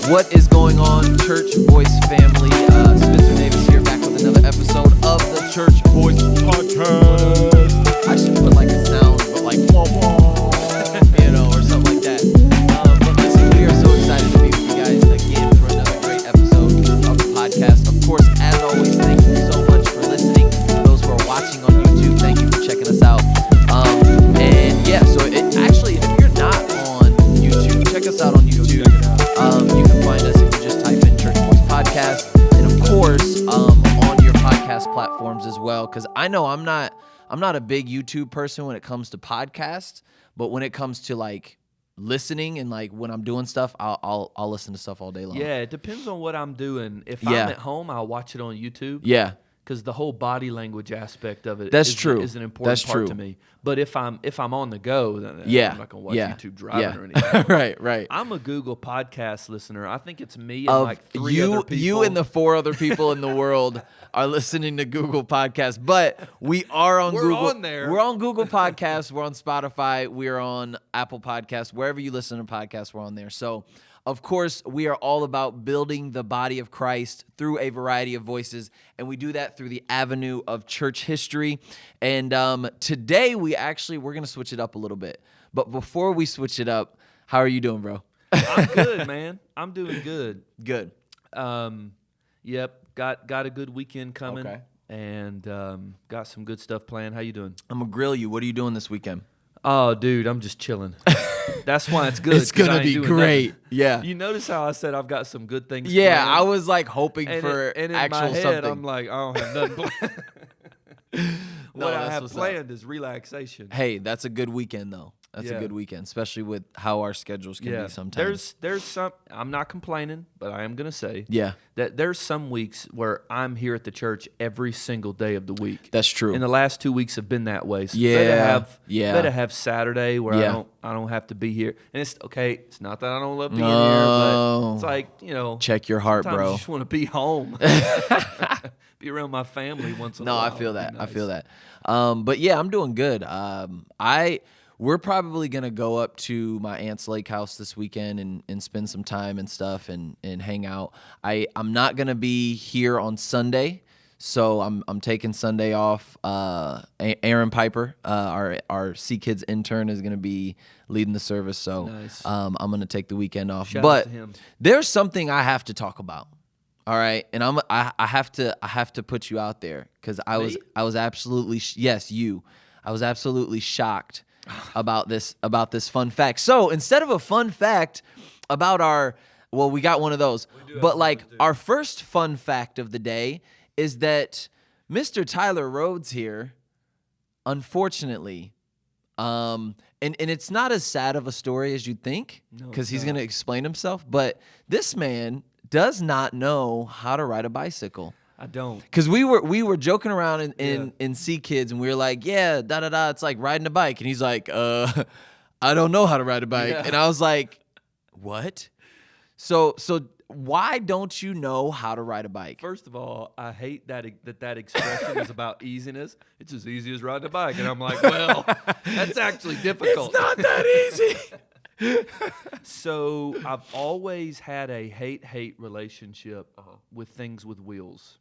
What is going on, Church Voice family? Spencer Davis here, back with another episode of the Church Voice Podcast. I should put like a sound, but like wah wah, or something like that. But listen, we are so excited to be with you guys again for another great episode of the podcast. Of course, as always, thank you so much for listening. For those who are watching on YouTube, thank you for checking us out. If you're not on YouTube, check us out on YouTube. You can find us if you just type in Church Voice Podcast, and of course on your podcast platforms as well. Because I know I'm not a big YouTube person when it comes to podcasts, but when it comes to like listening and like when I'm doing stuff, I'll listen to stuff all day long. Yeah, it depends on what I'm doing. If I'm at home, I'll watch it on YouTube. Yeah. Because the whole body language aspect of it is an important part to me. But if I'm on the go, then I'm not going to watch YouTube driving or anything. Right. I'm a Google Podcast listener. I think it's me and like three other people. You and the 4 other people in the world are listening to Google Podcasts. But we are on Google. We're on there. We're on Google Podcasts. We're on Spotify. We're on Apple Podcasts. Wherever you listen to podcasts, we're on there. So, of course, we are all about building the body of Christ through a variety of voices, and we do that through the avenue of church history. And today, we're going to switch it up a little bit. But before we switch it up, how are you doing, bro? I'm good, man. I'm doing good. Good. Yep. Got a good weekend coming. Okay. And got some good stuff planned. How you doing? I'm going to grill you. What are you doing this weekend? Oh, dude, I'm just chilling. That's why it's good. It's going to be great. Nothing. Yeah. You notice how I said I've got some good things Yeah, planned? I was like hoping for in actual my head, something. I'm like, I don't have nothing planned. What I have planned is relaxation. Hey, that's a good weekend, though. That's a good weekend, especially with how our schedules can be sometimes. There's some, I'm not complaining, but I am going to say that there's some weeks where I'm here at the church every single day of the week. That's true. And the last 2 weeks have been that way. So better have Saturday where I don't have to be here. And it's okay. It's not that I don't love being here, but it's like, check your heart, bro. I just want to be home. Be around my family once in a while. No, I feel that. Nice. I feel that. But yeah, I'm doing good. We're probably going to go up to my aunt's lake house this weekend and spend some time and stuff and hang out. I'm not going to be here on Sunday, so I'm taking Sunday off. Aaron Piper, our C Kids intern, is going to be leading the service, so nice. I'm going to take the weekend off. Shout out to him. There's something I have to talk about. All right, and I have to put you out there because I was absolutely I was absolutely shocked about this fun fact. So instead of a fun fact about we got one of those, but like our first fun fact of the day is that Mr. Tyler Rhodes here, unfortunately, and it's not as sad of a story as you'd think because he's going to explain himself, but this man does not know how to ride a bicycle. I don't. Because we were joking around in C Kids, and we were like, yeah, it's like riding a bike. And he's like, I don't know how to ride a bike. Yeah. And I was like, what? So why don't you know how to ride a bike? First of all, I hate that expression is about easiness. It's as easy as riding a bike. And I'm like, well, that's actually difficult. It's not that easy. So I've always had a hate relationship with things with wheels.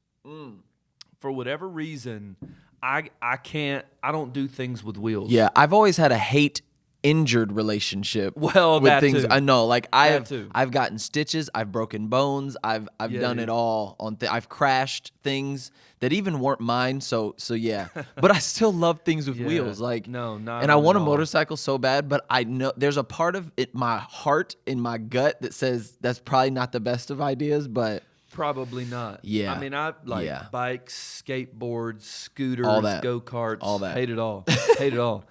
For whatever reason, I don't do things with wheels. Yeah, I've always had a hate-injured relationship. Well, with that things. too. I know, like I've gotten stitches, I've broken bones, I've done it all on. I've crashed things that even weren't mine. So yeah, but I still love things with wheels. Like no, not. And I want a motorcycle so bad, but I know there's a part of it, my heart in my gut that says that's probably not the best of ideas, but. Probably not. Yeah. I mean, I like bikes, skateboards, scooters, all that. Go-karts. All that. Hate it all. Hate it all.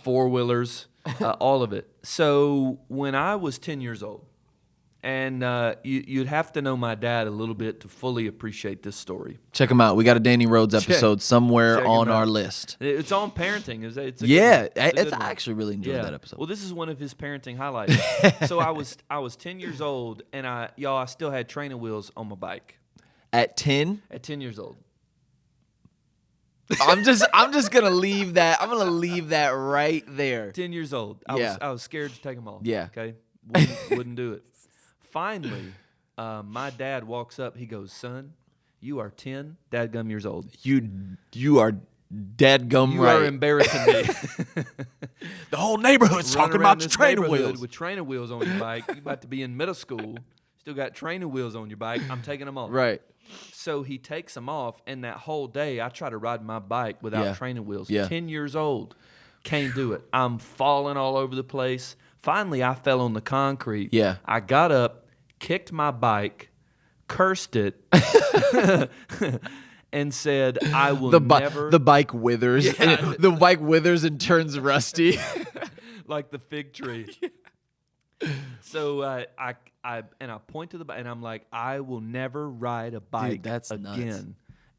Four-wheelers, all of it. So when I was 10 years old, and you'd have to know my dad a little bit to fully appreciate this story. Check him out. We got a Danny Rhodes episode somewhere on our list. It's on parenting. I actually really enjoyed that episode. Well, this is one of his parenting highlights. So I was 10 years old, and I still had training wheels on my bike. At 10? At 10 years old. I'm just gonna leave that. I'm gonna leave that right there. 10 years old. I was scared to take them off. Yeah. Okay. Wouldn't do it. finally, my dad walks up. He goes, "Son, you are 10 dadgum years old. You are dadgum You right. are embarrassing me." The whole neighborhood's Running talking around about your this training neighborhood wheels. with training wheels on your bike. You about to be in middle school. Still got training wheels on your bike. I'm taking them off. Right. So he takes them off, and that whole day I try to ride my bike without training wheels. 10 years old. Can't do it. I'm falling all over the place. Finally, I fell on the concrete. Yeah. I got up, kicked my bike, cursed it, and said, "I will never." The bike withers. Yeah. The bike withers and turns rusty. Like the fig tree. So I point to the bike, and I'm like, "I will never ride a bike that's again." nuts.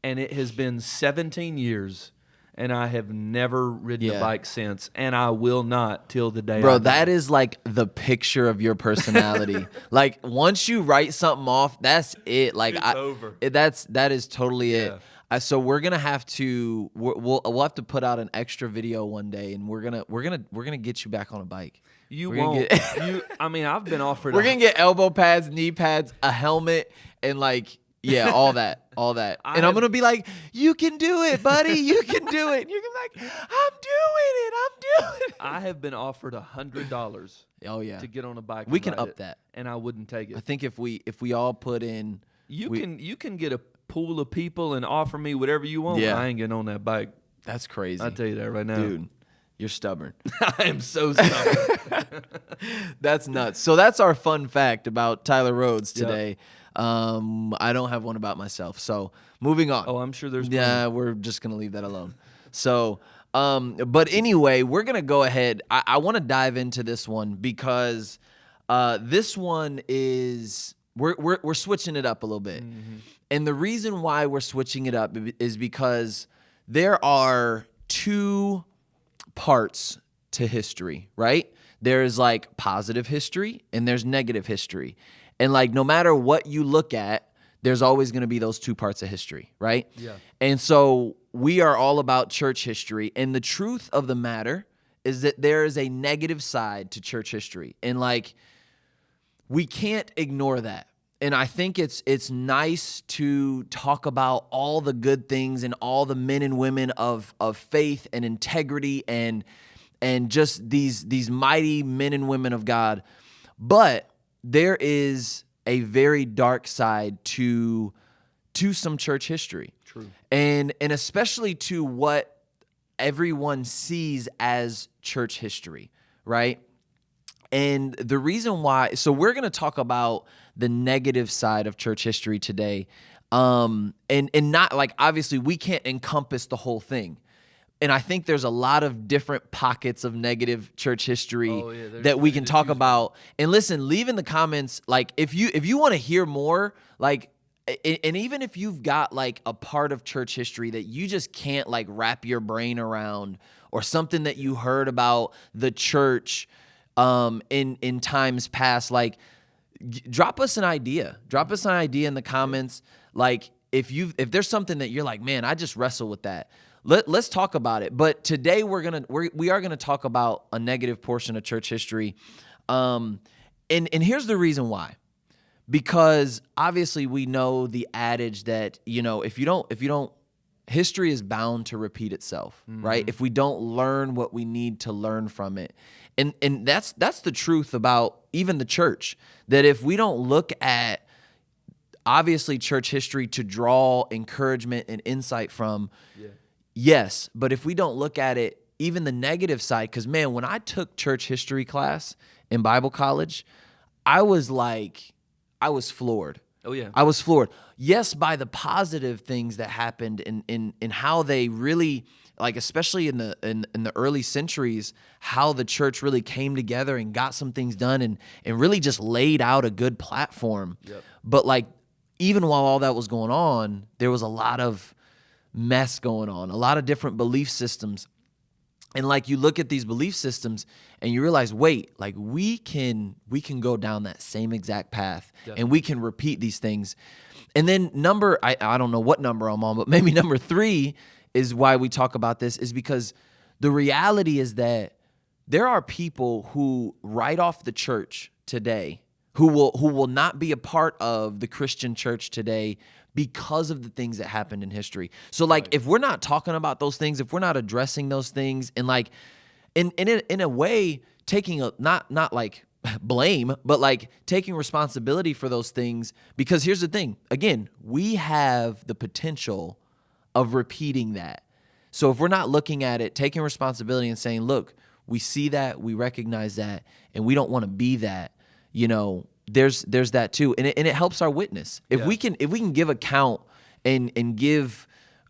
And it has been 17 years, and I have never ridden a bike since, and I will not till the day. Bro, that is like the picture of your personality. Like once you write something off, that's it. Like It's over. That is totally it. Yeah. So we're gonna have to we'll have to put out an extra video one day, and we're gonna get you back on a bike. You We're gonna won't. get- I mean, I've been offered. We're gonna get elbow pads, knee pads, a helmet, and like all that. And I'm gonna be like, "You can do it, buddy. You can do it." And you're gonna be like, "I'm doing it. I have been offered $100. Oh yeah. To get on a bike. We and can ride up it, that. and I wouldn't take it. I think if we all put in, You can get a pool of people and offer me whatever you want. Yeah. I ain't getting on that bike. that's crazy. I'll tell you that right now. Dude, you're stubborn. I am so stubborn. That's nuts. So that's our fun fact about Tyler Rhodes today. I don't have one about myself. So moving on. Oh, I'm sure there's Yeah, we're just gonna leave that alone. So, but anyway, we're gonna go ahead. I want to dive into this one because this one is we're switching it up a little bit, and the reason why we're switching it up is because there are two parts to history, right? There's like positive history and there's negative history. And like no matter what you look at, there's always going to be those two parts of history, right? Yeah. And so we are all about church history. And the truth of the matter is that there is a negative side to church history. And like we can't ignore that. And I think it's nice to talk about all the good things and all the men and women of faith and integrity and just these mighty men and women of God. But there is a very dark side to some church history. True. And especially to what everyone sees as church history, right? And the reason why, so we're going to talk about the negative side of church history today. And not like, obviously we can't encompass the whole thing. And I think there's a lot of different pockets of negative church history that we can talk about. And listen, leave in the comments, like if you want to hear more, like, and even if you've got like a part of church history that you just can't like wrap your brain around, or something that you heard about the church in times past, like drop us an idea. Drop us an idea in the comments. Like if there's something that you're like, man, I just wrestle with that. Let's talk about it. But today we are gonna talk about a negative portion of church history. And here's the reason why. Because obviously we know the adage that, if you don't history is bound to repeat itself, right? If we don't learn what we need to learn from it. And that's the truth about even the church, that if we don't look at obviously church history to draw encouragement and insight from, yes, but if we don't look at it, even the negative side, because man, when I took church history class in Bible college, I was floored. Oh yeah. I was floored. Yes, by the positive things that happened in how they really, like especially in the early centuries, how the church really came together and got some things done and really just laid out a good platform. Yep. But like even while all that was going on, there was a lot of mess going on, a lot of different belief systems. And like you look at these belief systems and you realize, wait, like we can go down that same exact path. Definitely. And we can repeat these things. And then I don't know what number I'm on, but maybe number 3 is why we talk about this, is because the reality is that there are people who right off the church today who will not be a part of the Christian church today because of the things that happened in history. So like if we're not talking about those things, if we're not addressing those things, and like in a way taking a not like blame, but like taking responsibility for those things, because here's the thing, again, we have the potential of repeating that. So if we're not looking at it, taking responsibility and saying, look, we see that, we recognize that, and we don't want to be that, there's that too. And it helps our witness. If we can give account and give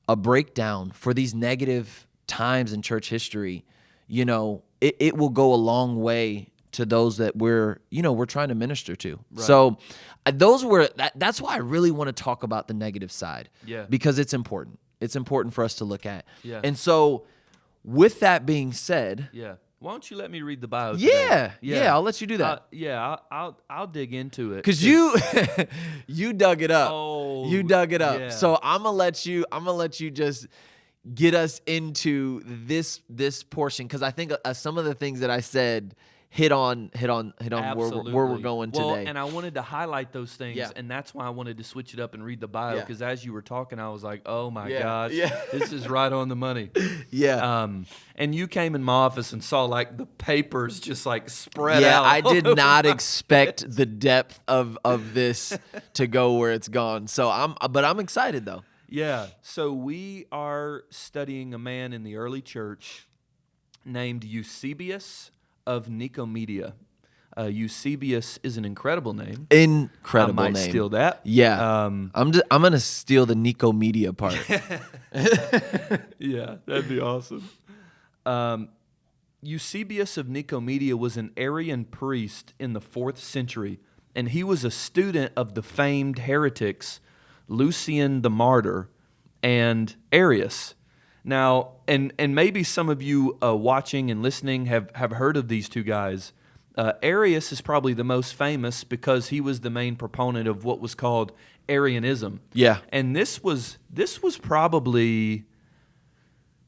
a breakdown for these negative times in church history, it will go a long way to those that we're trying to minister to. Right. So that's why I really want to talk about the negative side. Yeah. Because it's important. It's important for us to look at. Yeah. And so with that being said, why don't you let me read the bio today? Yeah, I'll let you do that. I'll dig into it. Cuz you dug it up. Oh, you dug it up. Yeah. So I'm going to let you just get us into this portion, cuz I think some of the things that I said hit on where we're going today. Well, and I wanted to highlight those things, and that's why I wanted to switch it up and read the bio, because as you were talking, I was like, oh my gosh, this is right on the money. Yeah. And you came in my office and saw like the papers just like spread out. Yeah, I did not expect the depth of this to go where it's gone. So I'm excited though. Yeah. So we are studying a man in the early church named Eusebius of Nicomedia. Eusebius is an incredible name. Incredible name. I might steal that. Yeah. I'm gonna steal the Nicomedia part. Yeah, that'd be awesome. Eusebius of Nicomedia was an Arian priest in the 4th century, and he was a student of the famed heretics Lucian the Martyr and Arius. Now, and maybe some of you watching and listening have heard of these two guys. Arius is probably the most famous because he was the main proponent of what was called Arianism. Yeah. And this was probably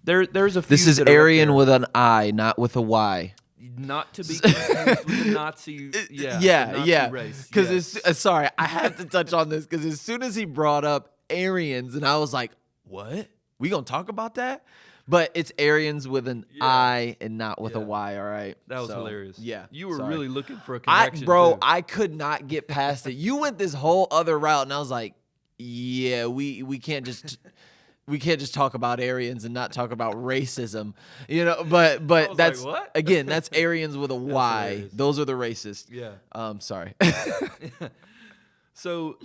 there's a few. This is Arian with an I, not with a Y. Not to be confused with the Nazi, Nazi race. Because sorry, I have to touch on this because as soon as he brought up Arians, and I was like, what? We gonna talk about that? But it's Arians with an I and not with a Y, all right? That was hilarious. Yeah. You were really looking for a connection, too. I could not get past it. You went this whole other route, and I was like, yeah, we can't just talk about Arians and not talk about racism. But that's like, what? Again, that's Arians with a Y. Hilarious. Those are the racists. Yeah. Sorry. So,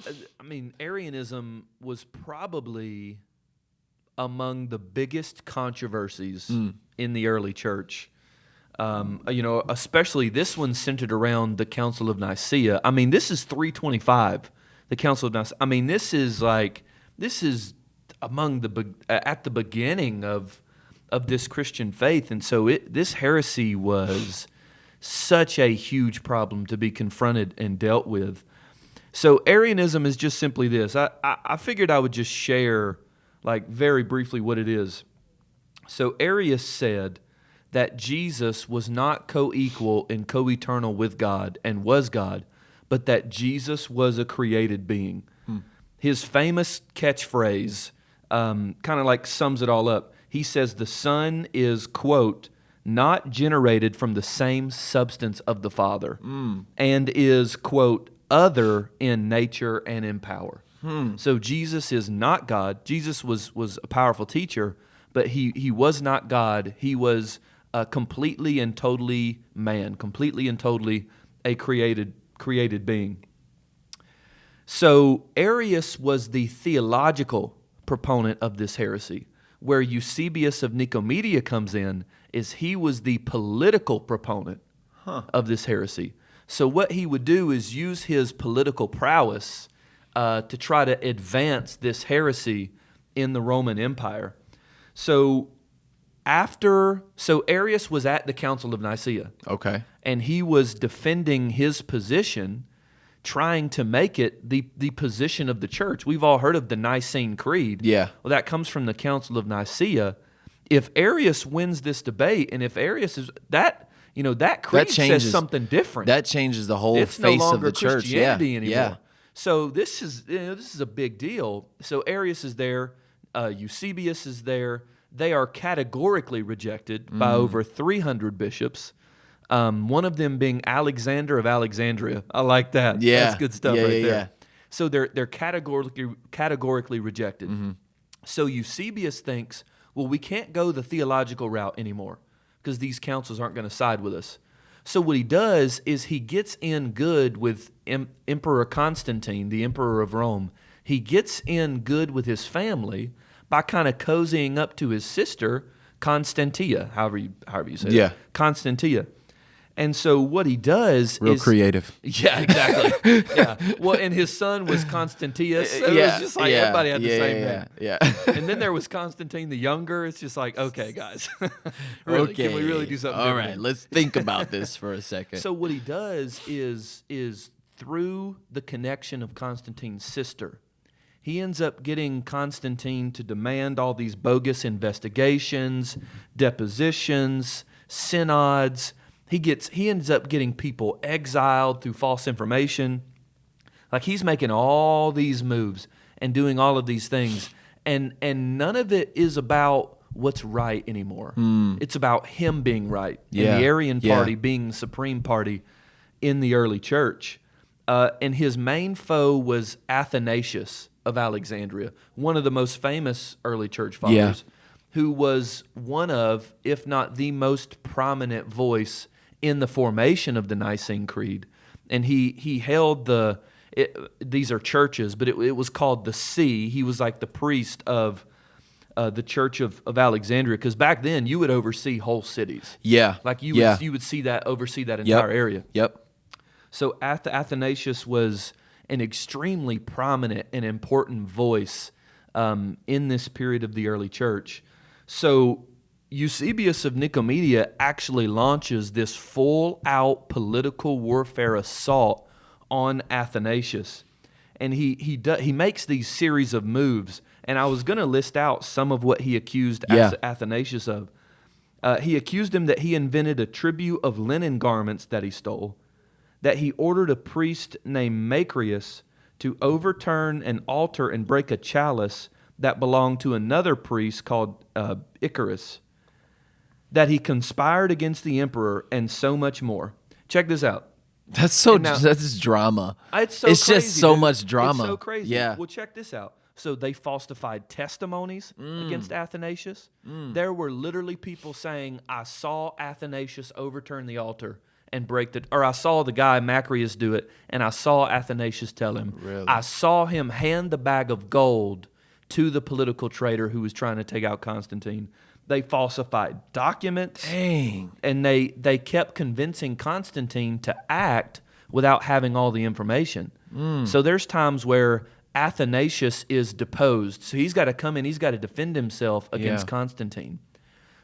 Arianism was probably among the biggest controversies in the early church. Especially this one centered around the Council of Nicaea. This is 325, the Council of Nicaea. This is among at the beginning of this Christian faith, and so this heresy was such a huge problem to be confronted and dealt with. So Arianism is just simply this. I figured I would just share very briefly what it is. So Arius said that Jesus was not co-equal and co-eternal with God and was God, but that Jesus was a created being. His famous catchphrase kind of sums it all up. He says the Son is, quote, not generated from the same substance of the Father, and is, quote, other in nature and in power. So Jesus is not God. Jesus was a powerful teacher, but he was not God. He was completely and totally man, completely and totally a created being. So Arius was the theological proponent of this heresy. Where Eusebius of Nicomedia comes in is he was the political proponent of this heresy. So what he would do is use his political prowess to try to advance this heresy in the Roman Empire. So Arius was at the Council of Nicaea. Okay. And he was defending his position, trying to make it the position of the church. We've all heard of the Nicene Creed. Yeah. Well, that comes from the Council of Nicaea. If Arius wins this debate, and if Arius is that, that creed changes says something different. That changes the whole It's face no longer of the church. Christianity anymore. Yeah. So this is a big deal. So Arius is there, Eusebius is there. They are categorically rejected by over 300 bishops. One of them being Alexander of Alexandria. I like that. Yeah. That's good stuff Yeah, right yeah, there. yeah. So they're categorically rejected. So Eusebius thinks, well, we can't go the theological route anymore because these councils aren't going to side with us. So what he does is he gets in good with Emperor Constantine, the emperor of Rome. He gets in good with his family by kind of cozying up to his sister, Constantia, however you say Yeah. that. Constantia. And so what he does Real is... creative. Yeah, exactly. Yeah. Well, and his son was Constantius. So it was just like everybody had the same name. Yeah. And then there was Constantine the Younger. It's just like, okay, guys. Really, can we really do something All different? right, let's think about this for a second. So what he does is through the connection of Constantine's sister, he ends up getting Constantine to demand all these bogus investigations, depositions, synods. He ends up getting people exiled through false information. Like he's making all these moves and doing all of these things, and none of it is about what's right anymore. It's about him being right, and the Arian party being the supreme party in the early church. And his main foe was Athanasius of Alexandria, one of the most famous early church fathers, who was one of, if not the most prominent voice in the formation of the Nicene Creed. And he held these are churches, but it was called the See. He was like the priest of the Church of Alexandria, because back then you would oversee whole cities. Yeah. Like you would oversee that entire area. Yep. So Athanasius was an extremely prominent and important voice in this period of the early church. So Eusebius of Nicomedia actually launches this full-out political warfare assault on Athanasius, and he makes these series of moves. And I was going to list out some of what he accused Athanasius of. He accused him that he invented a tribute of linen garments that he stole, that he ordered a priest named Macrius to overturn an altar and break a chalice that belonged to another priest called Icarus, that he conspired against the emperor, and so much more. Check this out. That's drama. It's so it's crazy, just so dude. much drama. It's so crazy. Yeah. Well, check this out. So they falsified testimonies against Athanasius. There were literally people saying, I saw Athanasius overturn the altar and or I saw the guy Macrius do it, and I saw Athanasius tell him. Really? I saw him hand the bag of gold to the political traitor who was trying to take out Constantine. They falsified documents. Dang. And they kept convincing Constantine to act without having all the information. So there's times where Athanasius is deposed. So he's got to come in, he's got to defend himself against Constantine.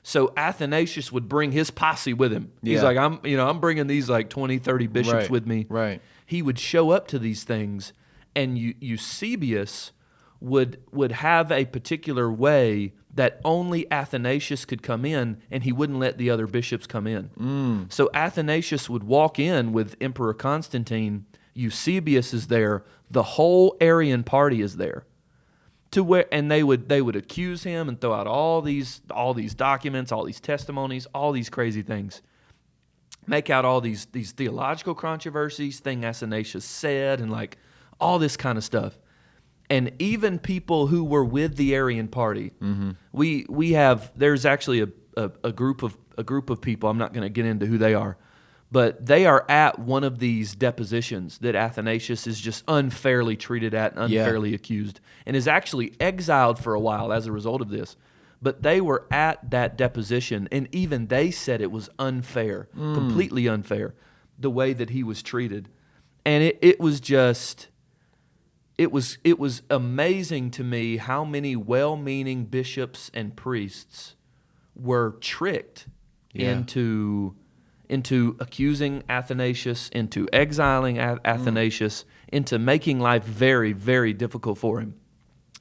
So Athanasius would bring his posse with him. He's like, I'm bringing these like 20, 30 bishops with me. Right. He would show up to these things, and Eusebius would have a particular way that only Athanasius could come in, and he wouldn't let the other bishops come in. So Athanasius would walk in with Emperor Constantine. Eusebius is there. The whole Arian party is there. And they would accuse him and throw out all these documents, all these testimonies, all these crazy things. Make out all these theological controversies, thing Athanasius said, and like all this kind of stuff. And even people who were with the Arian party, there's actually a group of people. I'm not going to get into who they are, but they are at one of these depositions that Athanasius is just unfairly treated at, and unfairly accused, and is actually exiled for a while as a result of this. But they were at that deposition, and even they said it was unfair, completely unfair, the way that he was treated, and it was just. It was amazing to me how many well-meaning bishops and priests were tricked into accusing Athanasius, into exiling Athanasius, into making life very, very difficult for him.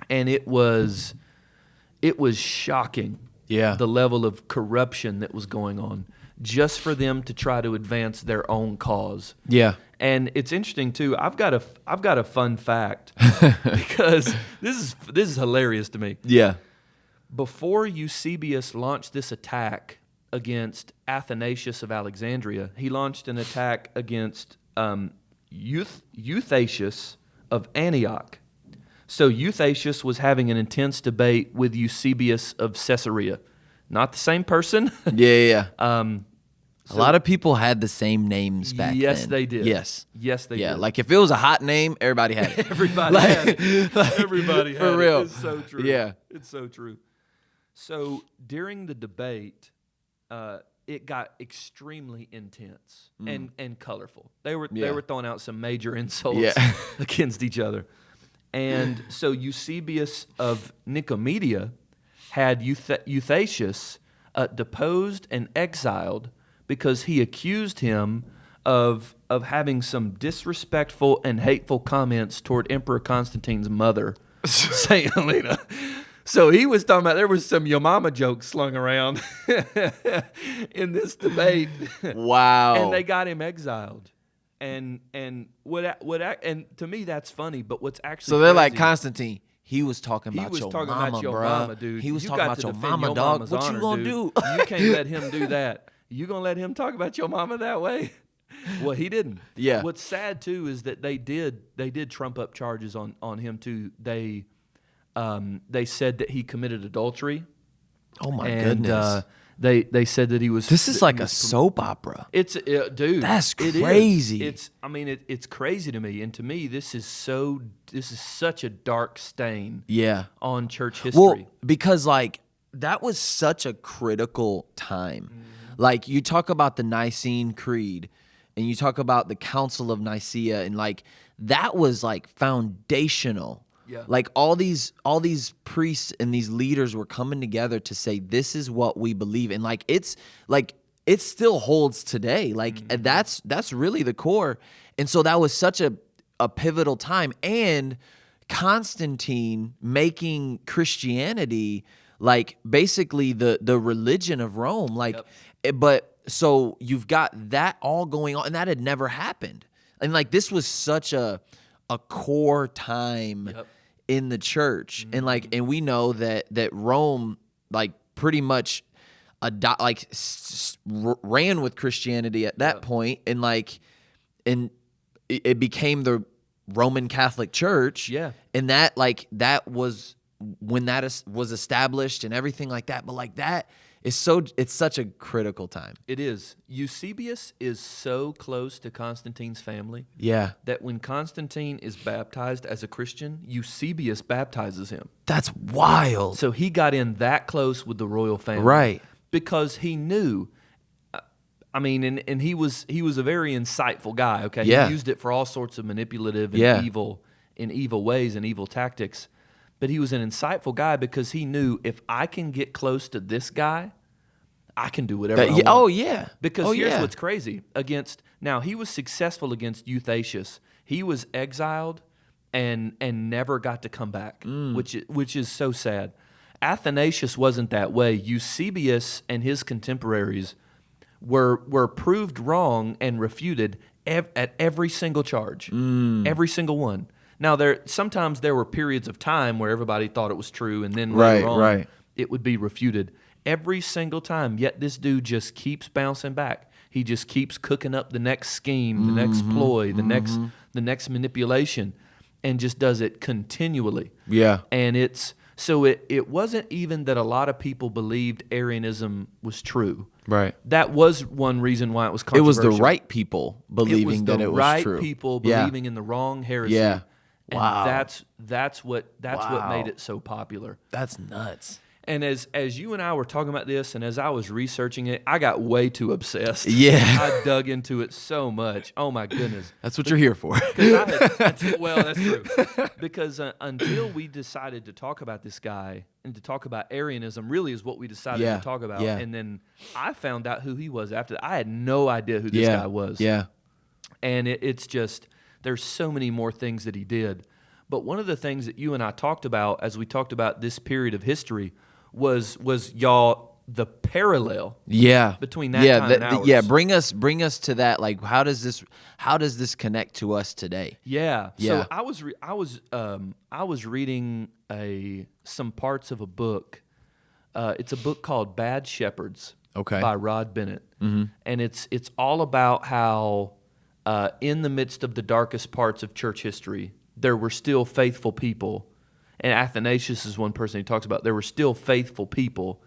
And it was shocking. Yeah. the level of corruption that was going on, just for them to try to advance their own cause. Yeah. And it's interesting too. I've got a fun fact because this is hilarious to me. Yeah. Before Eusebius launched this attack against Athanasius of Alexandria, he launched an attack against Eusebius of Antioch. So Eusebius was having an intense debate with Eusebius of Caesarea. Not the same person. Yeah. A lot of people had the same names back then. Yes, they did. Yes, they did. Yeah, like if it was a hot name, everybody had it. Everybody had it. Everybody had for real. it. It's so true. Yeah. It's so true. So during the debate, it got extremely intense and colorful. They were throwing out some major insults against each other. And so Eusebius of Nicomedia had Eusebius deposed and exiled because he accused him of having some disrespectful and hateful comments toward Emperor Constantine's mother, Saint Helena. So he was talking about there was some yo mama jokes slung around in this debate. Wow. And they got him exiled. And to me that's funny, but what's actually so they're crazy, like Constantine. He was talking about your mama, your bruh. mama, dude. He was You talking got about to your defend mama, your dog. mama's What honor, you gonna dude. do? You can't let him do that. You gonna let him talk about your mama that way? Well, he didn't. Yeah. What's sad too is that they did trump up charges on him too. They said that he committed adultery. Oh my And, goodness. They said that he was. This is like a soap opera. It's dude. That's it is. crazy. It's crazy to me, and to me, this is such a dark stain. Yeah. On church history. Well, because like that was such a critical time. Mm-hmm. Like you talk about the Nicene Creed, and you talk about the Council of Nicaea, and like that was like foundational. Yeah. Like all these priests and these leaders were coming together to say this is what we believe in. Like it still holds today. Like that's really the core. And so that was such a pivotal time. And Constantine making Christianity like basically the religion of Rome. Like but so you've got that all going on, and that had never happened. And like this was such a core time in the church. And like, and we know that Rome like pretty much ran with Christianity at that point, and like, and it became the Roman Catholic Church. Yeah. And that was when that was established and everything like that. But like that is it's such a critical time. It is. Eusebius is so close to Constantine's family. Yeah. That when Constantine is baptized as a Christian, Eusebius baptizes him. That's wild. So he got in that close with the royal family. Right. Because he knew, I mean, and he was a very insightful guy, okay? Yeah. He used it for all sorts of manipulative and evil ways and evil tactics. But he was an insightful guy because he knew if I can get close to this guy, I can do whatever I want. Oh, yeah. Because here's what's crazy. Now, he was successful against Eusebius. He was exiled and never got to come back, which is so sad. Athanasius wasn't that way. Eusebius and his contemporaries were proved wrong and refuted at every single charge, every single one. Now, sometimes there were periods of time where everybody thought it was true, and then later on it would be refuted every single time. Yet this dude just keeps bouncing back. He just keeps cooking up the next scheme, the next ploy, the next manipulation, and just does it continually. Yeah. And it wasn't even that a lot of people believed Arianism was true. Right. That was one reason why it was It was controversial. the right people believing that it was right true. people believing in the wrong heresy. Yeah. And Wow. that's what made it so popular. That's nuts. And as you and I were talking about this, and as I was researching it, I got way too obsessed. Yeah. I dug into it so much. Oh my goodness. That's what you're here for. Well, that's true. Because until we decided to talk about this guy and to talk about Arianism, really is what we decided to talk about. Yeah. And then I found out who he was after that. I had no idea who this guy was. Yeah. And it's just, there's so many more things that he did. But one of the things that you and I talked about as we talked about this period of history was y'all the parallel between that time and ours. Yeah, bring us to that. Like, how does this connect to us today? Yeah. Yeah. So I was reading some parts of a book. It's a book called Bad Shepherds by Rod Bennett. Mm-hmm. And it's all about how in the midst of the darkest parts of church history, there were still faithful people. And Athanasius is one person he talks about. There were still faithful people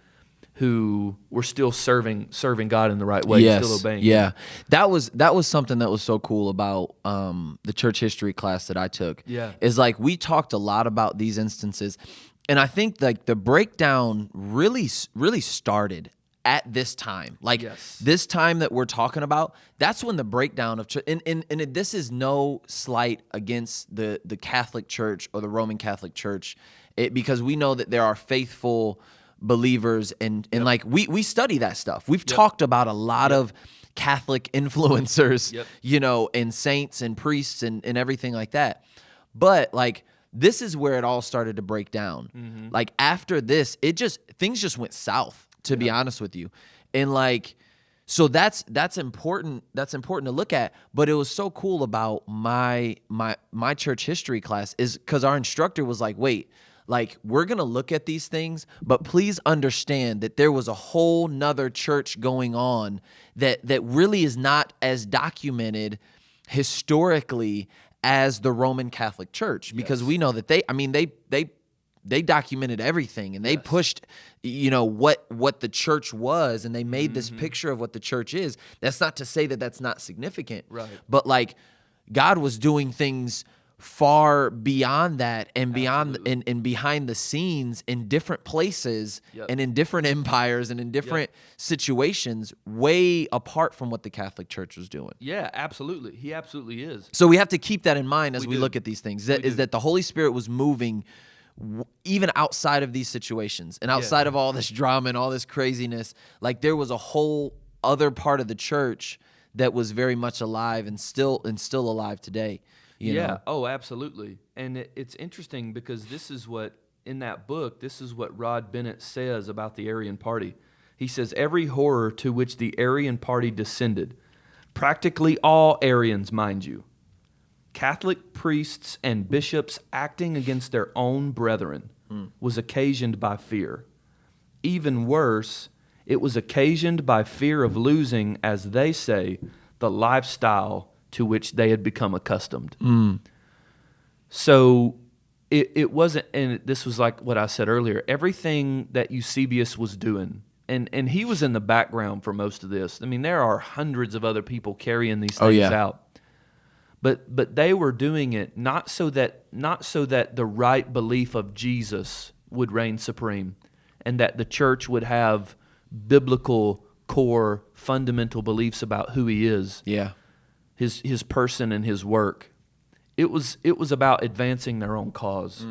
who were still serving God in the right way, still obeying Him. That was something that was so cool about the church history class that I took. Yeah. Is like we talked a lot about these instances, and I think like the breakdown really started at this time. Like this time that we're talking about, that's when the breakdown of church, and this is no slight against the Catholic Church or the Roman Catholic Church, because we know that there are faithful believers and like we study that stuff. We've talked about a lot of Catholic influencers, and saints and priests and everything like that. But like this is where it all started to break down. Mm-hmm. Like after this, things just went south, to be honest with you. And like so that's important. That's important to look at. But it was so cool about my church history class is because our instructor was like, wait, like, we're going to look at these things, but please understand that there was a whole nother church going on that really is not as documented historically as the Roman Catholic Church, because we know that they documented everything, and they pushed, what the church was, and they made this picture of what the church is. That's not to say that that's not significant, right? But like God was doing things far beyond that and beyond and behind the scenes in different places and in different empires and in different situations, way apart from what the Catholic Church was doing. Yeah, absolutely. He absolutely is. So we have to keep that in mind as we look at these things. That the Holy Spirit was moving even outside of these situations and outside of all this drama and all this craziness. Like there was a whole other part of the church that was very much alive and still alive today. You know? Oh, absolutely. And it's interesting because in that book, this is what Rod Bennett says about the Arian party. He says, every horror to which the Arian party descended, practically all Arians, mind you, Catholic priests and bishops acting against their own brethren, was occasioned by fear. Even worse, it was occasioned by fear of losing, as they say, the lifestyle to which they had become accustomed. So it wasn't, and this was like what I said earlier, everything that Eusebius was doing, and he was in the background for most of this. I mean, there are hundreds of other people carrying these things out. But they were doing it not so that the right belief of Jesus would reign supreme, and that the church would have biblical core fundamental beliefs about who he is. Yeah. His person and his work. It was about advancing their own cause.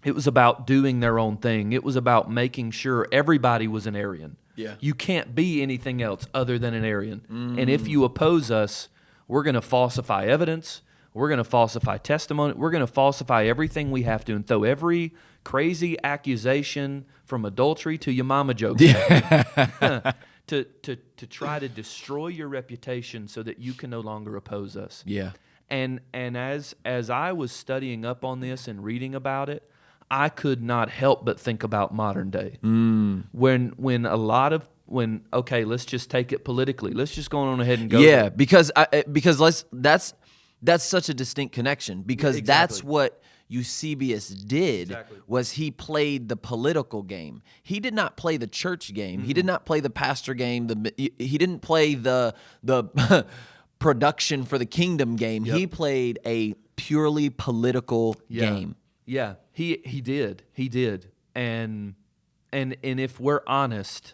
It was about doing their own thing. It was about making sure everybody was an Arian. Yeah. You can't be anything else other than an Arian. And if you oppose us, we're going to falsify evidence. We're going to falsify testimony. We're going to falsify everything we have to and throw every crazy accusation from adultery to your mama jokes to try to destroy your reputation so that you can no longer oppose us. Yeah. And as I was studying up on this and reading about it, I could not help but think about modern day. When let's just take it politically. Let's just go on ahead and go. Yeah, because that's such a distinct connection, because that's what Eusebius did. Was he played the political game. He did not play the church game. He did not play the pastor game. He didn't play the production for the kingdom game. He played a purely political game. Yeah, he did. And if we're honest,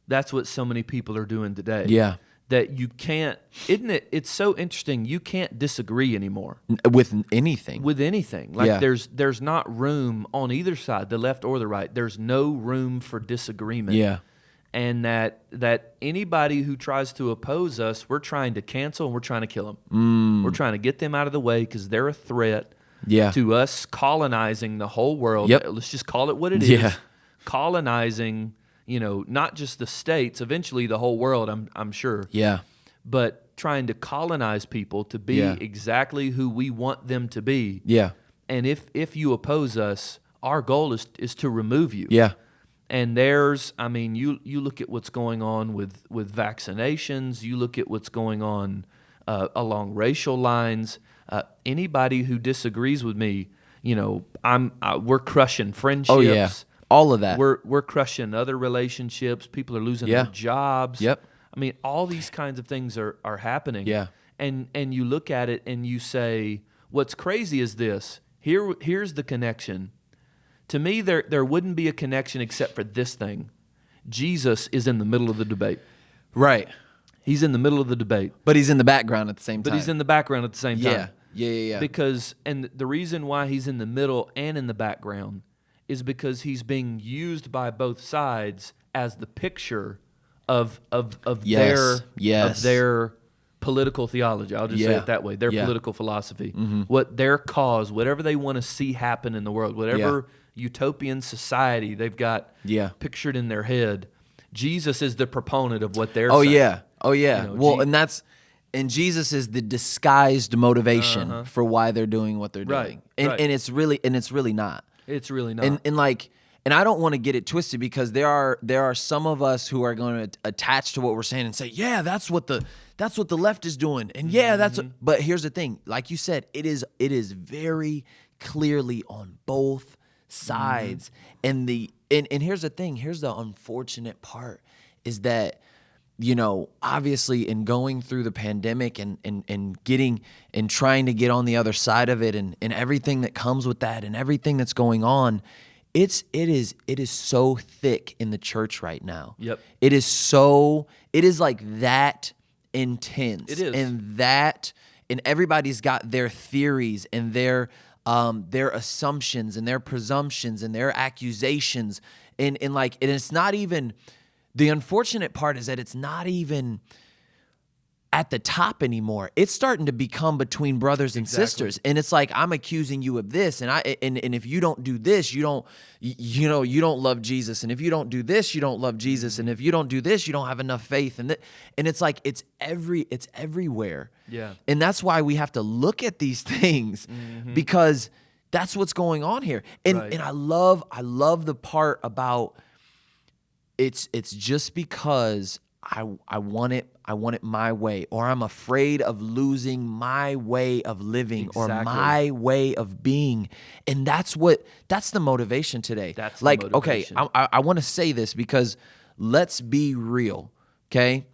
that's what so many people are doing today. Yeah. That you can't, isn't it? It's so interesting. You can't disagree anymore with anything. Like there's not room on either side, the left or the right. There's no room for disagreement. Yeah. And that anybody who tries to oppose us, we're trying to cancel and we're trying to kill them. We're trying to get them out of the way because they're a threat to us colonizing the whole world. Let's just call it what it is. colonizing, not just the states, eventually the whole world, I'm sure. Yeah. But trying to colonize people to be exactly who we want them to be. Yeah. And if you oppose us, our goal is to remove you. Yeah. And you look at what's going on with vaccinations. You look at what's going on along racial lines. Anybody who disagrees with me, we're crushing friendships. Oh yeah, all of that. We're crushing other relationships. People are losing their jobs. Yep. All these kinds of things are happening. Yeah. And you look at it and you say, what's crazy is this. Here's the connection. To me, there wouldn't be a connection except for this thing. Jesus is in the middle of the debate. Right. He's in the middle of the debate. But he's in the background at the same time. But he's in the background at the same time. Yeah. And the reason why he's in the middle and in the background is because he's being used by both sides as the picture of their political theology. I'll just say it that way. Their political philosophy. Mm-hmm. What their cause, whatever they want to see happen in the world, whatever utopian society they've got pictured in their head, Jesus is the proponent of what they're saying. Oh yeah. And Jesus is the disguised motivation for why they're doing what they're doing. And it's really not. It's really not. And I don't want to get it twisted, because there are some of us who are going to attach to what we're saying and say, yeah, that's what the left is doing. And but here's the thing, like you said, it is very clearly on both sides. And here's the thing, here's the unfortunate part, is that, obviously in going through the pandemic and getting and trying to get on the other side of it and everything that comes with that and everything that's going on, it is so thick in the church right now. Yep. It is like that intense. It is. And everybody's got their theories and their assumptions and their presumptions and their accusations. And it's not even, the unfortunate part is that it's not even at the top anymore. It's starting to become between brothers and sisters. And it's like, I'm accusing you of this, and if you don't do this, you don't love Jesus. And if you don't do this, you don't love Jesus. And if you don't do this, you don't have enough faith. And it's like, it's everywhere. Yeah. And that's why we have to look at these things, because that's what's going on here. And I love the part about it's just because I want it my way, or I'm afraid of losing my way of living or my way of being. And that's the motivation today. That's like, the motivation. Okay, I want to say this, because let's be real, okay?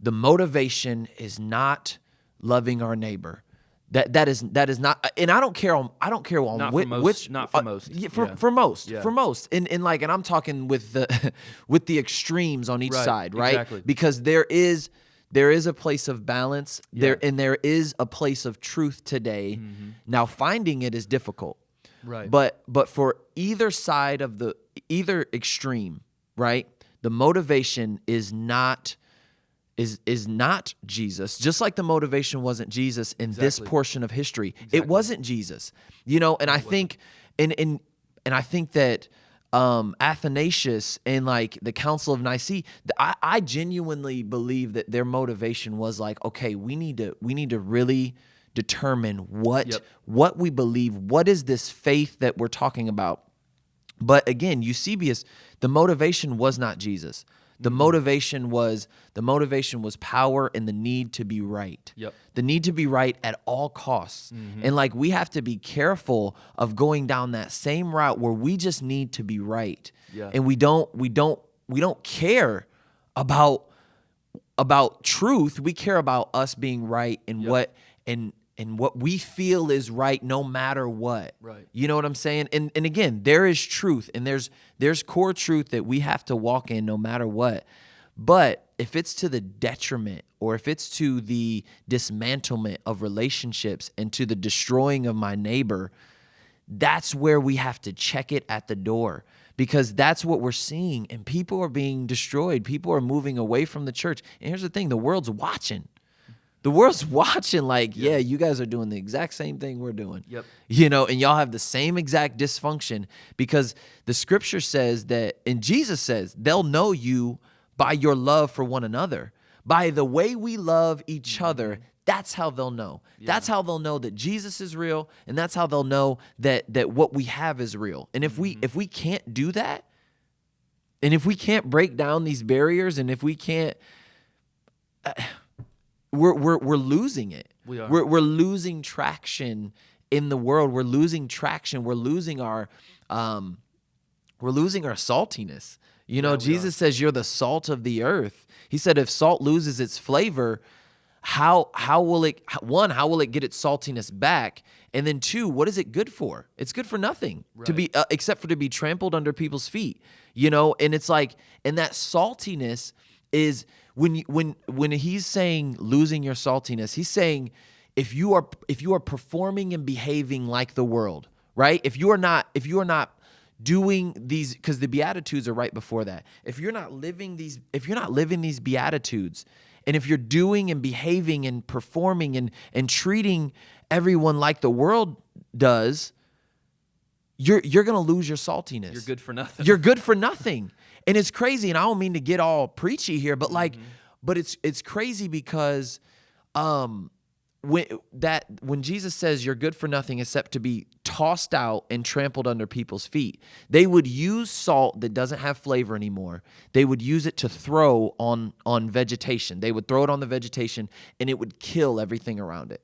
The motivation is not loving our neighbor. That is not, and I don't care on not which for most. For most. And I'm talking with the extremes on each side, right? Exactly. Because there is a place of balance there, and there is a place of truth today. Mm-hmm. Now, finding it is difficult. Right. But for either side of either extreme, right? The motivation is not Jesus, just like the motivation wasn't Jesus in this portion of history. Exactly. It wasn't Jesus, and I think, and I think that Athanasius and the Council of Nicaea, I genuinely believe that their motivation was like, okay, we need to really determine what we believe, what is this faith that we're talking about. But again, Eusebius, the motivation was not Jesus. The motivation was power and the need to be right. Yep. The need to be right at all costs. Mm-hmm. And we have to be careful of going down that same route where we just need to be right. Yeah. And we don't care about truth. We care about us being right and what we feel is right, no matter what. Right. You know what I'm saying? And again, there is truth, and there's core truth that we have to walk in no matter what. But if it's to the detriment, or if it's to the dismantlement of relationships and to the destroying of my neighbor, that's where we have to check it at the door, because that's what we're seeing. And people are being destroyed. People are moving away from the church. And here's the thing, the world's watching. The world's watching like, yeah, you guys are doing the exact same thing we're doing. Yep. You know, and y'all have the same exact dysfunction because the scripture says that, and Jesus says, they'll know you by your love for one another. By the way we love each other, that's how they'll know. Yeah. That's how they'll know that Jesus is real, and that's how they'll know that what we have is real. And if we can't do that, and if we can't break down these barriers, and if we can't, we're losing it. We are. We're losing traction in the world. We're losing traction. We're losing our saltiness. You know, Jesus says you're the salt of the earth. He said if salt loses its flavor, how will it get its saltiness back? And then 2, what is it good for? It's good for nothing to be except for to be trampled under people's feet. You know, and it's like, and that saltiness is when he's saying losing your saltiness, he's saying if you are performing and behaving like the world, right? If you are not doing these, because the Beatitudes are right before that. If you're not living these Beatitudes, and if you're doing and behaving and performing and treating everyone like the world does, you're gonna lose your saltiness. You're good for nothing. You're good for nothing. And it's crazy, and I don't mean to get all preachy here, but but it's crazy because when Jesus says you're good for nothing except to be tossed out and trampled under people's feet, they would use salt that doesn't have flavor anymore. They would use it to throw on vegetation. They would throw it on the vegetation, and it would kill everything around it,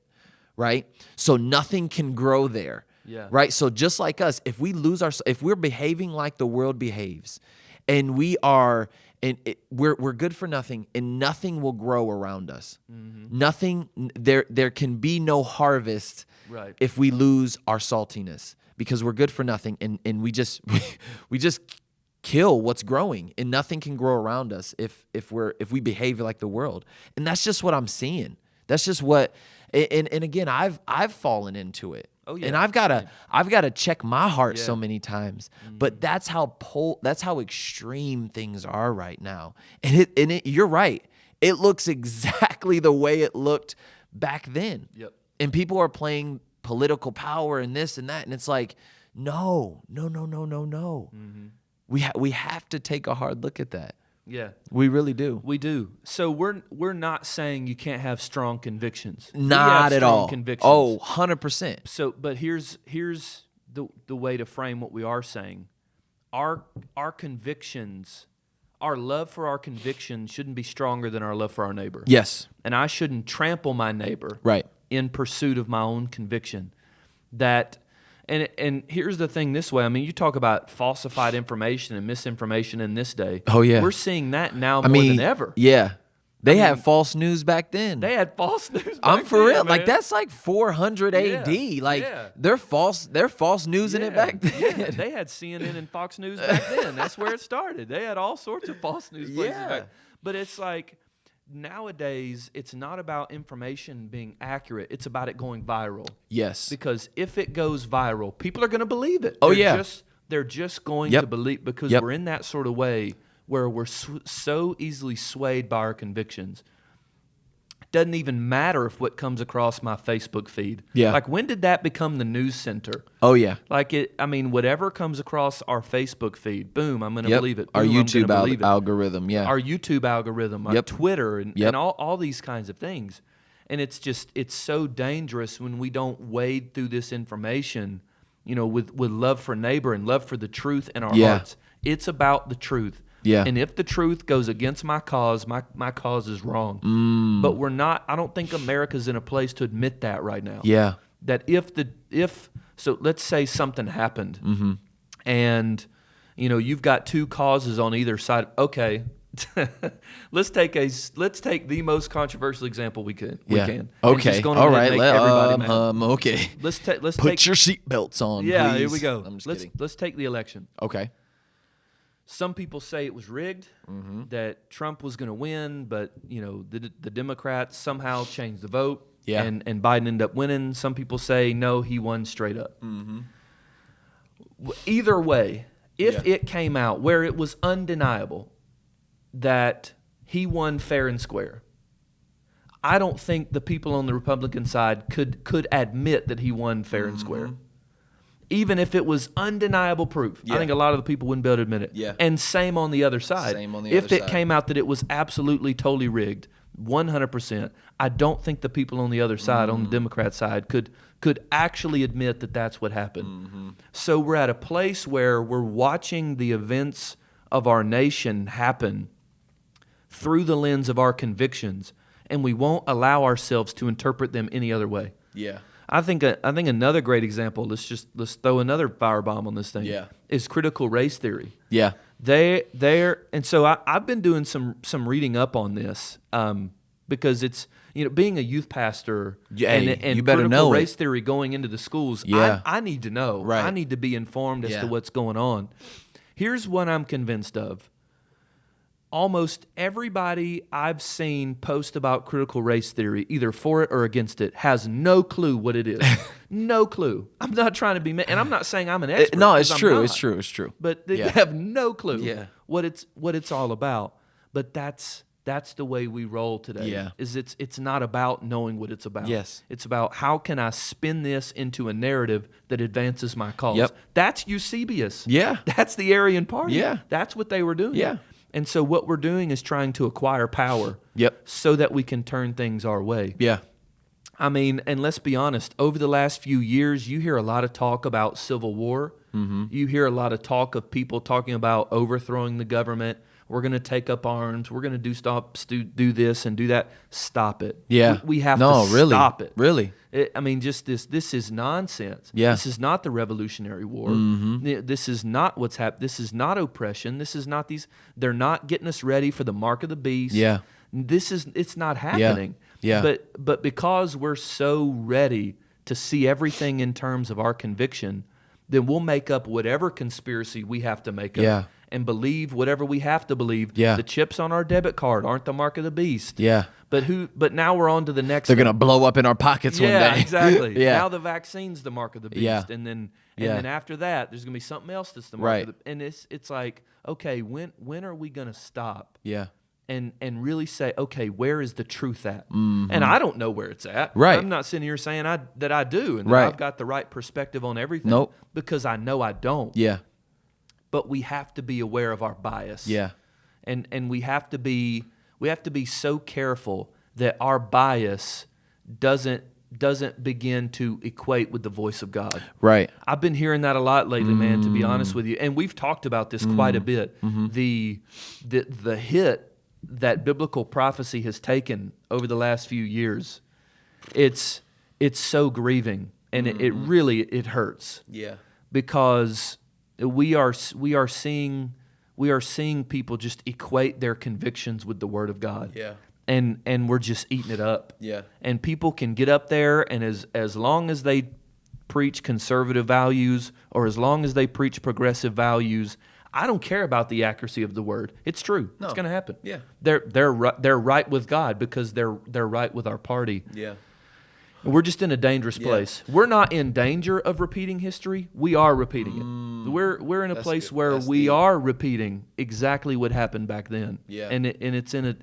right? So nothing can grow there, right? So just like us, if we're behaving like the world behaves, and we're good for nothing, and nothing will grow around us. Nothing, there can be no harvest if we lose our saltiness, because we're good for nothing, and we just kill what's growing, and nothing can grow around us if we behave like the world. And that's just what I'm seeing. That's just what, and again, I've fallen into it. Oh yeah. And I've got to check my heart so many times. But that's how extreme things are right now. And you're right. It looks exactly the way it looked back then. Yep. And people are playing political power and this and that, and it's like, no. We have to take a hard look at that. Yeah, we really do. We do. So we're not saying you can't have strong convictions. Not at all. Convictions. Oh, 100%. So, but here's the way to frame what we are saying. Our convictions, our love for our convictions shouldn't be stronger than our love for our neighbor. Yes. And I shouldn't trample my neighbor in pursuit of my own conviction. And here's the thing this way. I mean, you talk about falsified information and misinformation in this day. Oh, yeah. We're seeing that now more than ever. Yeah. They had false news back then. They had false news back then. I'm for real. Man. Like, that's like 400 AD. Like, they're false news in it back then. Yeah. They had CNN and Fox News back then. That's where it started. They had all sorts of false news places back. But it's like, nowadays, it's not about information being accurate. It's about it going viral. Yes. Because if it goes viral, people are going to believe it. They're just going to believe, because we're in that sort of way where we're so easily swayed by our convictions. It doesn't even matter if what comes across my Facebook feed. Yeah. Like, when did that become the news center? Oh, yeah. Like, whatever comes across our Facebook feed, boom, I'm going to believe it. Boom, our YouTube algorithm, Our YouTube algorithm, our Twitter, and all these kinds of things. And it's so dangerous when we don't wade through this information, with love for neighbor and love for the truth in our hearts. It's about the truth. Yeah. And if the truth goes against my cause, my cause is wrong. But we're not. I don't think America's in a place to admit that right now. Yeah. That so let's say something happened, and you've got two causes on either side. Okay. let's take the most controversial example we can. Okay. All right. Okay. Let's put your seatbelts on. Yeah. Please. Here we go. I'm just kidding. Let's take the election. Okay. Some people say it was rigged, that Trump was going to win, but the Democrats somehow changed the vote, and Biden ended up winning. Some people say no, he won straight up. Either way, if it came out where it was undeniable that he won fair and square, I don't think the people on the Republican side could admit that he won fair and square. Even if it was undeniable proof. I think a lot of the people wouldn't be able to admit it. Yeah. And same on the other side. If it came out that it was absolutely totally rigged, 100%, I don't think the people on the other side, on the Democrat side, could actually admit that that's what happened. So we're at a place where we're watching the events of our nation happen through the lens of our convictions, and we won't allow ourselves to interpret them any other way. Yeah. I think another great example. Let's throw another firebomb on this thing. Yeah. Is critical race theory. Yeah. And so I've been doing some reading up on this because it's being a youth pastor and you better critical know race theory going into the schools. Yeah. I need to know. Right. I need to be informed as to what's going on. Here's what I'm convinced of. Almost everybody I've seen post about critical race theory, either for it or against it, has no clue what it is. No clue. I'm not trying to be, and I'm not saying I'm an expert. No, it's true. Not. It's true. It's true. But they have no clue what it's all about. But that's the way we roll today. Yeah. It's not about knowing what it's about. Yes. It's about how can I spin this into a narrative that advances my cause. Yep. That's Eusebius. Yeah. That's the Aryan party. Yeah. That's what they were doing. Yeah. And so what we're doing is trying to acquire power. Yep. So that we can turn things our way. Yeah. I mean, and let's be honest, over the last few years, you hear a lot of talk about civil war. You hear a lot of talk of people talking about overthrowing the government. We're going to take up arms. We're going to do this and do that. Stop it. Yeah. We have to stop it. Really? Just this is nonsense. Yeah. This is not the Revolutionary War. This is not what's happened. This is not oppression. This is not they're not getting us ready for the mark of the beast. Yeah. It's not happening. Yeah. But because we're so ready to see everything in terms of our conviction, then we'll make up whatever conspiracy we have to make up. Yeah. And believe whatever we have to believe. Yeah. The chips on our debit card aren't the mark of the beast. Yeah. But now we're on to the next They're going to blow up in our pockets one day. Yeah, exactly. Yeah. Now the vaccine's the mark of the beast. Yeah. And then Yeah. after that, there's going to be something else that's the mark Right. of the and it's like, okay, when are we going to stop? Yeah. And really say, okay, where is the truth at? And I don't know where it's at. Right. I'm not sitting here saying that I do and that Right. I've got the right perspective on everything. Nope. Because I know I don't. Yeah. But we have to be aware of our bias. Yeah. And we have to be so careful that our bias doesn't begin to equate with the voice of God. Right. I've been hearing that a lot lately, man, to be honest with you. And we've talked about this quite a bit. The hit that biblical prophecy has taken over the last few years, it's so grieving, and it really hurts. Yeah. Because we are seeing people just equate their convictions with the Word of God. Yeah. And we're just eating it up. Yeah. And people can get up there, and as long as they preach conservative values or as long as they preach progressive values, I don't care about the accuracy of the word. It's true. No. It's going to happen. Yeah. They're right with God because they're right with our party. Yeah. We're just in a dangerous place. We're not in danger of repeating history. We are repeating it. We're in a place where we are repeating exactly what happened back then. Yeah. And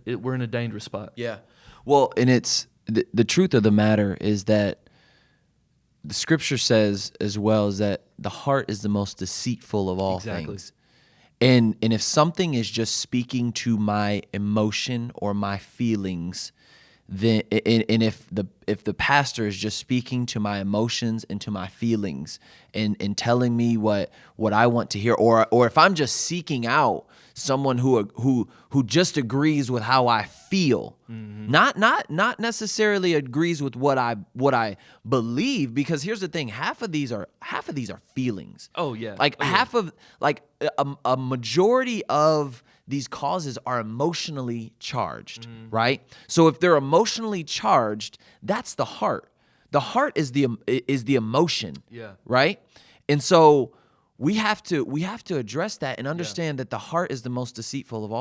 we're in a dangerous spot. Yeah. Well, and it's the truth of the matter is that the Scripture says as well is that the heart is the most deceitful of all things. And if something is just speaking to my emotion or my feelings, then and if the pastor is just speaking to my emotions and to my feelings and telling me what I want to hear, or if I'm just seeking out someone who just agrees with how I feel, not necessarily agrees with what I believe, because here's the thing, half of these are feelings. Oh yeah. Half of a majority of these causes are emotionally charged, right? So if they're emotionally charged, that's the heart. The heart is the emotion, right? And so we have to address that and understand that the heart is the most deceitful of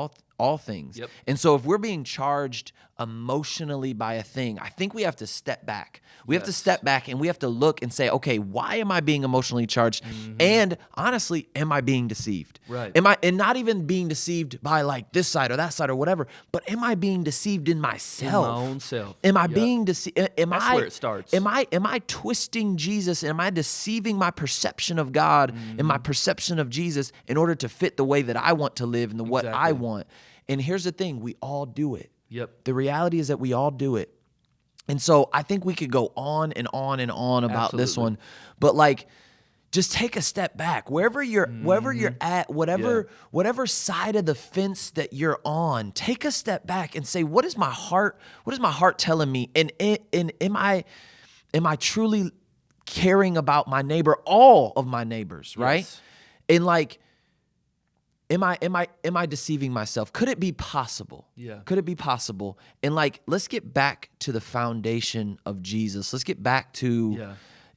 all things. Yep. And so if we're being charged emotionally by a thing, I think we have to step back. We have to step back and we have to look and say, okay, why am I being emotionally charged? And honestly, am I being deceived? Right. And not even being deceived by like this side or that side or whatever, but am I being deceived in myself? In my own self. Am I being deceived? That's where it starts. Am I twisting Jesus? Am I deceiving my perception of God and my perception of Jesus in order to fit the way that I want to live and what I want? And here's the thing, we all do it. Yep. The reality is that we all do it. And so I think we could go on and on and on about this one, but like, just take a step back. Wherever you're at, whatever side of the fence that you're on, take a step back and say, what is my heart telling me? And am I truly caring about my neighbor, all of my neighbors, right? Yes. And like, am I deceiving myself? Could it be possible? Yeah. Could it be possible? And like, let's get back to the foundation of Jesus. Let's get back to,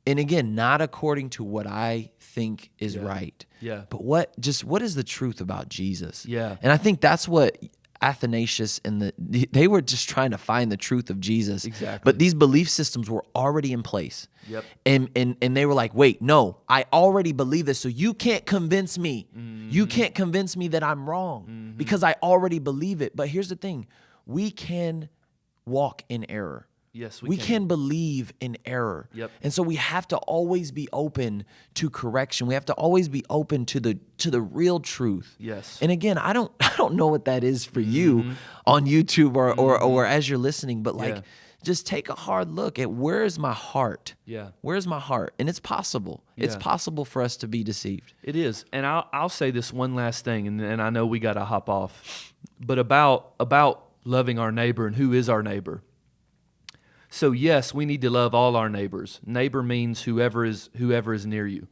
and again, not according to what I think is right. Yeah. But what is the truth about Jesus? Yeah. And I think that's what Athanasius and they were just trying to find the truth of Jesus. Exactly. But these belief systems were already in place. Yep. And they were like, wait, no, I already believe this, so you can't convince me. You can't convince me that I'm wrong because I already believe it. But here's the thing, we can walk in error. Yes, we can believe in error. Yep. And so we have to always be open to correction. We have to always be open to the real truth. Yes. And again, I don't know what that is for you on YouTube or as you're listening, but like just take a hard look at where is my heart? Yeah. Where's my heart? And it's possible. Yeah. It's possible for us to be deceived. It is. And I'll say this one last thing, and I know we got to hop off, but about loving our neighbor and who is our neighbor. So yes, we need to love all our neighbors. Neighbor means whoever is near you.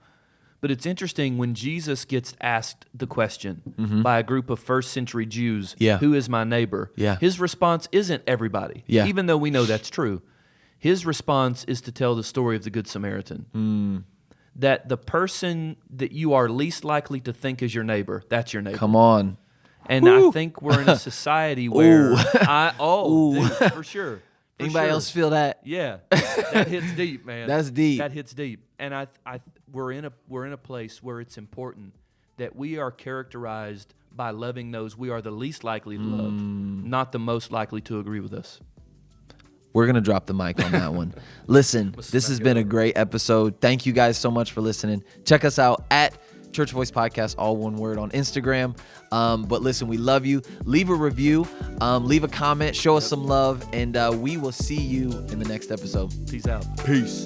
But it's interesting when Jesus gets asked the question by a group of first century Jews, who is my neighbor? Yeah. His response isn't everybody, even though we know that's true. His response is to tell the story of the Good Samaritan. That the person that you are least likely to think is your neighbor, that's your neighbor. Come on. And I think we're in a society where dude, for sure. Anybody else feel that? Yeah, that hits deep, man. That's deep. That hits deep, and we're in a place where it's important that we are characterized by loving those we are the least likely to love, not the most likely to agree with us. We're going to drop the mic on that one. Listen, this has been a great episode. Thank you guys so much for listening. Check us out at Church Voice Podcast, all one word, on Instagram. But listen, we love you. Leave a review, leave a comment, show us some love, and we will see you in the next episode. Peace out. Peace.